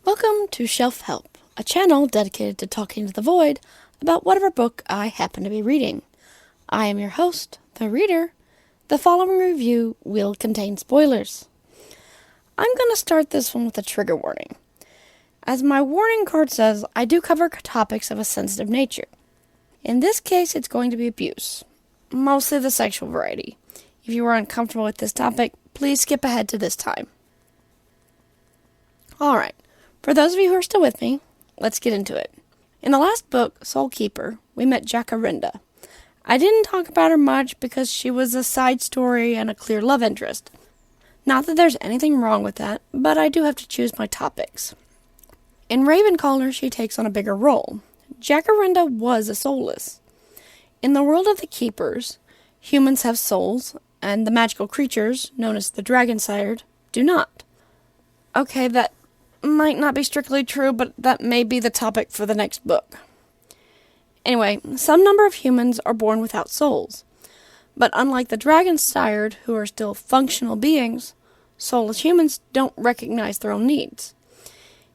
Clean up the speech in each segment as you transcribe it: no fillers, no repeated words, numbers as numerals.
Welcome to Shelf Help, a channel dedicated to talking to the void about whatever book I happen to be reading. I am your host, the reader. The following review will contain spoilers. I'm going to start this one with a trigger warning. As my warning card says, I do cover topics of a sensitive nature. In this case, it's going to be abuse, mostly the sexual variety. If you are uncomfortable with this topic, please skip ahead to this time. Alright. For those of you who are still with me, let's get into it. In the last book, Soul Keeper, we met Jacaranda. I didn't talk about her much because she was a side story and a clear love interest. Not that there's anything wrong with that, but I do have to choose my topics. In Ravencaller, she takes on a bigger role. Jacaranda was a soulless. In the world of the Keepers, humans have souls, and the magical creatures, known as the Dragonsired, do not. Okay, that might not be strictly true, but that may be the topic for the next book. Anyway, some number of humans are born without souls. But unlike the Dragonsired, who are still functional beings, soulless humans don't recognize their own needs.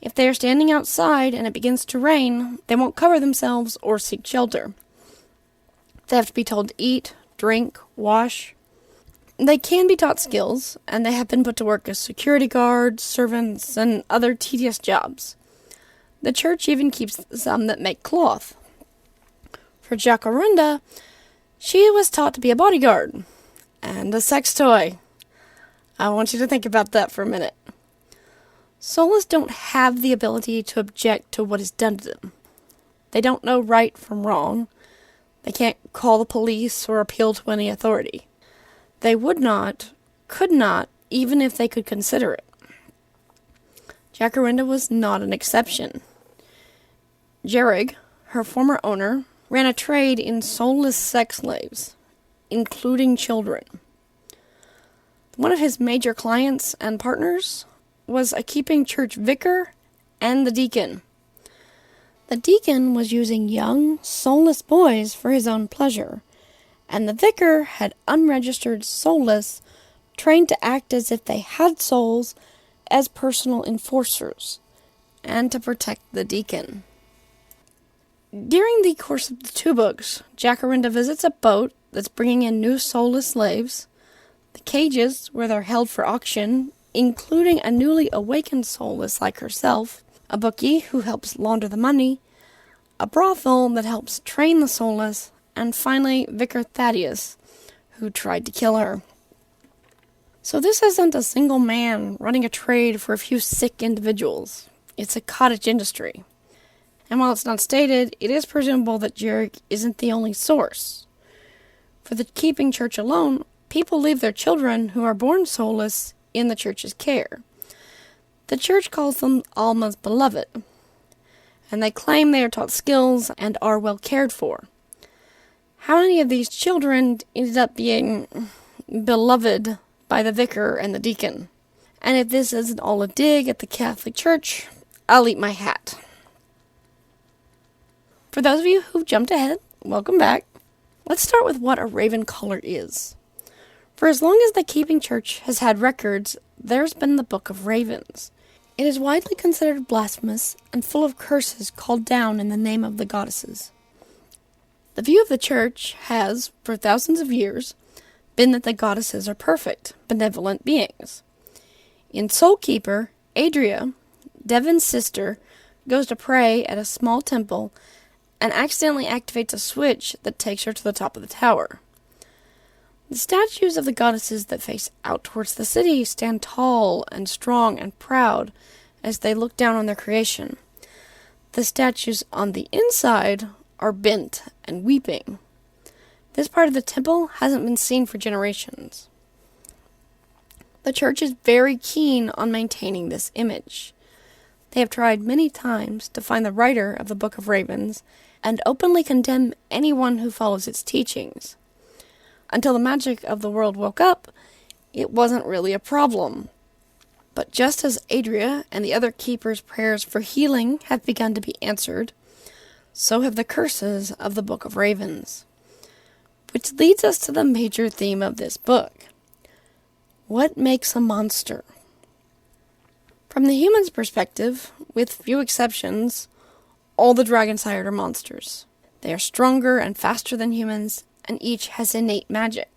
If they are standing outside and it begins to rain, they won't cover themselves or seek shelter. They have to be told to eat, drink, wash. They can be taught skills, and they have been put to work as security guards, servants, and other tedious jobs. The church even keeps some that make cloth. For Jacaranda, she was taught to be a bodyguard and a sex toy. I want you to think about that for a minute. Soulless don't have the ability to object to what is done to them. They don't know right from wrong. They can't call the police or appeal to any authority. They would not, could not, even if they could consider it. Jacaranda was not an exception. Jarig, her former owner, ran a trade in soulless sex slaves, including children. One of his major clients and partners was a keeping church vicar and the deacon. The deacon was using young, soulless boys for his own pleasure, and the vicar had unregistered soulless trained to act as if they had souls as personal enforcers and to protect the deacon. During the course of the two books, Jacaranda visits a boat that's bringing in new soulless slaves, the cages where they're held for auction, including a newly awakened soulless like herself, a bookie who helps launder the money, a brothel that helps train the soulless, and finally, Vicar Thaddeus, who tried to kill her. So this isn't a single man running a trade for a few sick individuals. It's a cottage industry. And while it's not stated, it is presumable that Jarig isn't the only source. For the keeping church alone, people leave their children who are born soulless in the church's care. The church calls them Alma's beloved, and they claim they are taught skills and are well cared for. How many of these children ended up being beloved by the vicar and the deacon? And if this isn't all a dig at the Catholic Church, I'll eat my hat. For those of you who've jumped ahead, welcome back. Let's start with what a Ravencaller is. For as long as the Keeping Church has had records, there's been the Book of Ravens. It is widely considered blasphemous and full of curses called down in the name of the goddesses. The view of the church has, for thousands of years, been that the goddesses are perfect, benevolent beings. In Soul Keeper, Adria, Devon's sister, goes to pray at a small temple and accidentally activates a switch that takes her to the top of the tower. The statues of the goddesses that face out towards the city stand tall and strong and proud as they look down on their creation. The statues on the inside are bent and weeping. This part of the temple hasn't been seen for generations. The church is very keen on maintaining this image. They have tried many times to find the writer of the Book of Ravens and openly condemn anyone who follows its teachings. Until the magic of the world woke up, it wasn't really a problem. But just as Adria and the other keepers' prayers for healing have begun to be answered, so have the curses of the Book of Ravens. Which leads us to the major theme of this book. What makes a monster? From the human's perspective, with few exceptions, all the Dragonsired are monsters. They are stronger and faster than humans, and each has innate magic.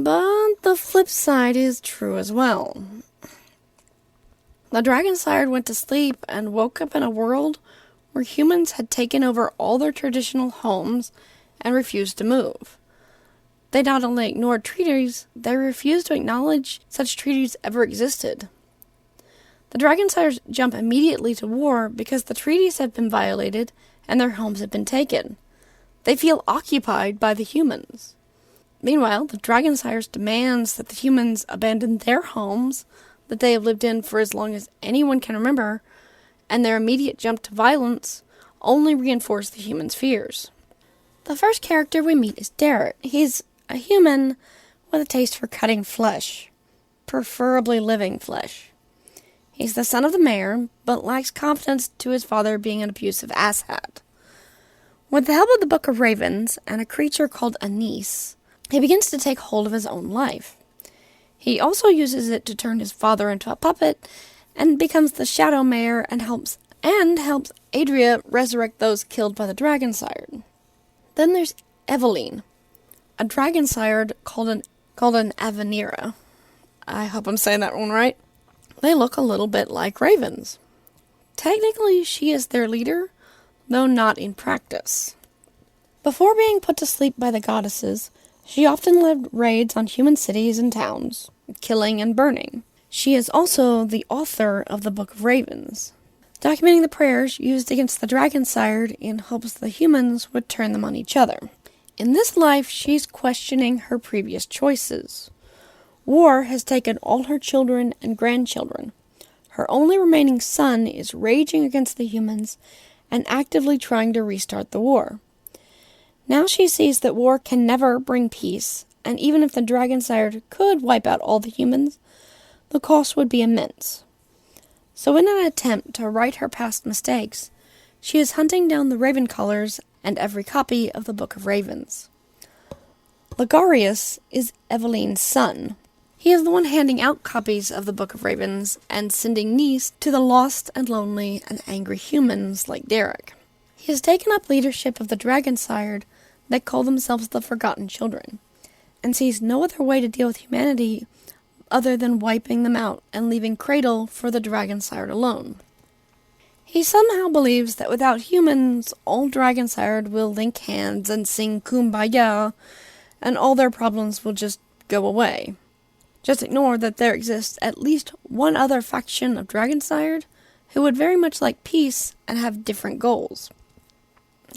But the flip side is true as well. The Dragonsired went to sleep and woke up in a world where humans had taken over all their traditional homes and refused to move. They not only ignored treaties, they refused to acknowledge such treaties ever existed. The Dragonsires jump immediately to war because the treaties have been violated and their homes have been taken. They feel occupied by the humans. Meanwhile, the Dragonsires demands that the humans abandon their homes that they have lived in for as long as anyone can remember, and their immediate jump to violence only reinforce the humans' fears. The first character we meet is Derek. He's a human with a taste for cutting flesh, preferably living flesh. He's the son of the mayor, but lacks confidence to his father being an abusive asshat. With the help of the Book of Ravens and a creature called Anise, he begins to take hold of his own life. He also uses it to turn his father into a puppet and becomes the Shadow Mayor and helps Adria resurrect those killed by the Dragonsired. Then there's Eveline, a Dragonsired called an Avenira. I hope I'm saying that one right. They look a little bit like ravens. Technically, she is their leader, though not in practice. Before being put to sleep by the goddesses, she often led raids on human cities and towns, killing and burning. She is also the author of the Book of Ravens, documenting the prayers used against the Dragonsired in hopes the humans would turn them on each other. In this life, she's questioning her previous choices. War has taken all her children and grandchildren. Her only remaining son is raging against the humans and actively trying to restart the war. Now she sees that war can never bring peace, and even if the Dragonsired could wipe out all the humans, the cost would be immense. So in an attempt to right her past mistakes, she is hunting down the Ravencallers and every copy of the Book of Ravens. Ligarius is Eveline's son. He is the one handing out copies of the Book of Ravens and sending Nice to the lost and lonely and angry humans like Derek. He has taken up leadership of the Dragonsired that call themselves the Forgotten Children, and sees no other way to deal with humanity other than wiping them out and leaving Cradle for the Dragonsired alone. He somehow believes that without humans, all Dragonsired will link hands and sing Kumbaya, and all their problems will just go away. Just ignore that there exists at least one other faction of Dragonsired who would very much like peace and have different goals.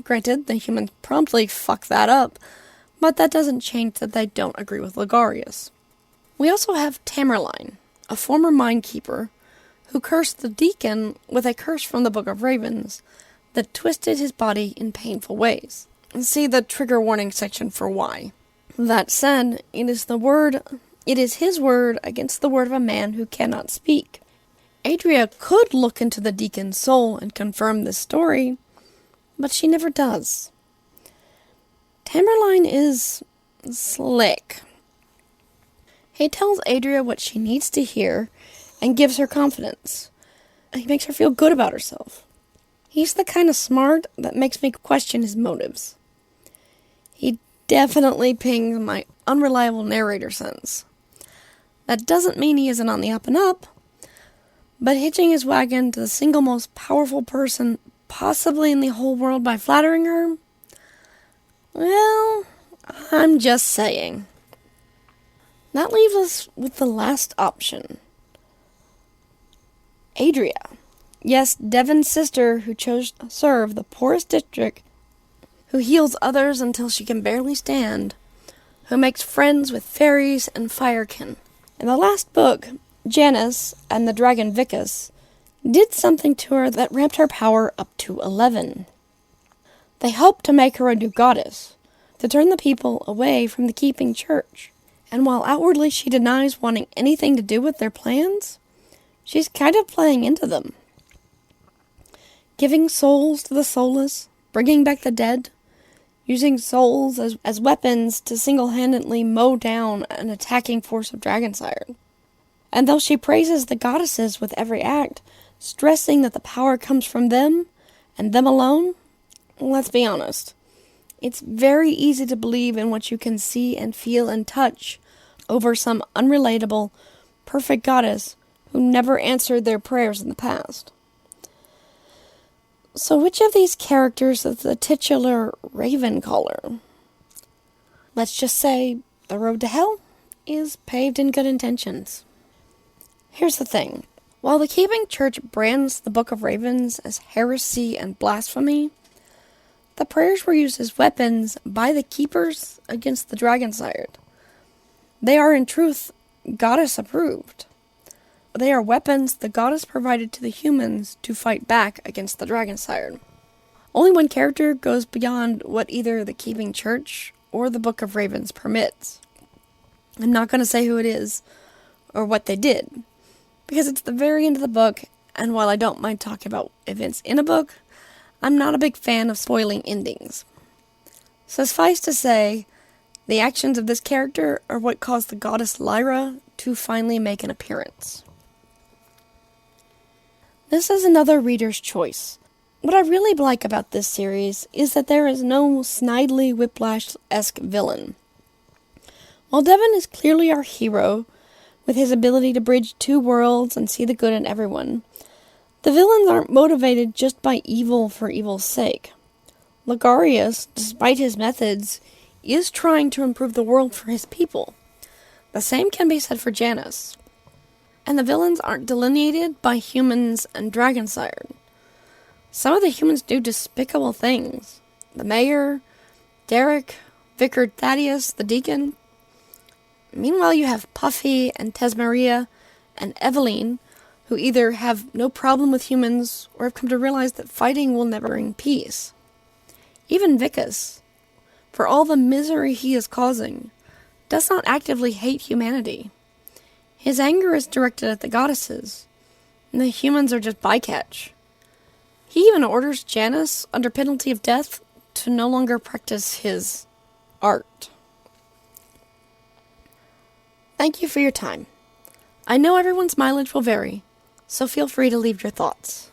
Granted, the humans promptly fuck that up, but that doesn't change that they don't agree with Ligarius. We also have Tamerlane, a former minekeeper, who cursed the deacon with a curse from the Book of Ravens that twisted his body in painful ways. See the trigger warning section for why. That said, it is his word against the word of a man who cannot speak. Adria could look into the deacon's soul and confirm this story, but she never does. Tamerlane is slick. He tells Adria what she needs to hear and gives her confidence. He makes her feel good about herself. He's the kind of smart that makes me question his motives. He definitely pings my unreliable narrator sense. That doesn't mean he isn't on the up and up, but hitching his wagon to the single most powerful person possibly in the whole world by flattering her? Well, I'm just saying. That leaves us with the last option. Adria. Yes, Devon's sister who chose to serve the poorest district, who heals others until she can barely stand, who makes friends with fairies and firekin. In the last book, Janice and the dragon Vicus did something to her that ramped her power up to 11. They hoped to make her a new goddess, to turn the people away from the keeping church. And while outwardly she denies wanting anything to do with their plans, she's kind of playing into them. Giving souls to the soulless, bringing back the dead, using souls as weapons to single-handedly mow down an attacking force of Dragonsire. And though she praises the goddesses with every act, stressing that the power comes from them, and them alone, let's be honest, it's very easy to believe in what you can see and feel and touch over some unrelatable, perfect goddess who never answered their prayers in the past. So which of these characters is the titular Ravencaller? Let's just say the road to hell is paved in good intentions. Here's the thing. While the Keeping Church brands the Book of Ravens as heresy and blasphemy, the prayers were used as weapons by the Keepers against the Dragonsire. They are in truth goddess approved. They are weapons the goddess provided to the humans to fight back against the Dragonsire. Only one character goes beyond what either the Keeping Church or the Book of Ravens permits. I'm not going to say who it is or what they did, because it's the very end of the book, and while I don't mind talking about events in a book, I'm not a big fan of spoiling endings. Suffice to say, the actions of this character are what caused the goddess Lyra to finally make an appearance. This is another reader's choice. What I really like about this series is that there is no snidely Whiplash-esque villain. While Devon is clearly our hero, with his ability to bridge two worlds and see the good in everyone, the villains aren't motivated just by evil for evil's sake. Ligarius, despite his methods, is trying to improve the world for his people. The same can be said for Janus. And the villains aren't delineated by humans and Dragonsire. Some of the humans do despicable things. The mayor, Derek, Vicar Thaddeus, the deacon. Meanwhile, you have Puffy and Tesmaria and Eveline, who either have no problem with humans or have come to realize that fighting will never bring peace. Even Vicus, for all the misery he is causing, does not actively hate humanity. His anger is directed at the goddesses, and the humans are just bycatch. He even orders Janus, under penalty of death, to no longer practice his art. Thank you for your time. I know everyone's mileage will vary, so feel free to leave your thoughts.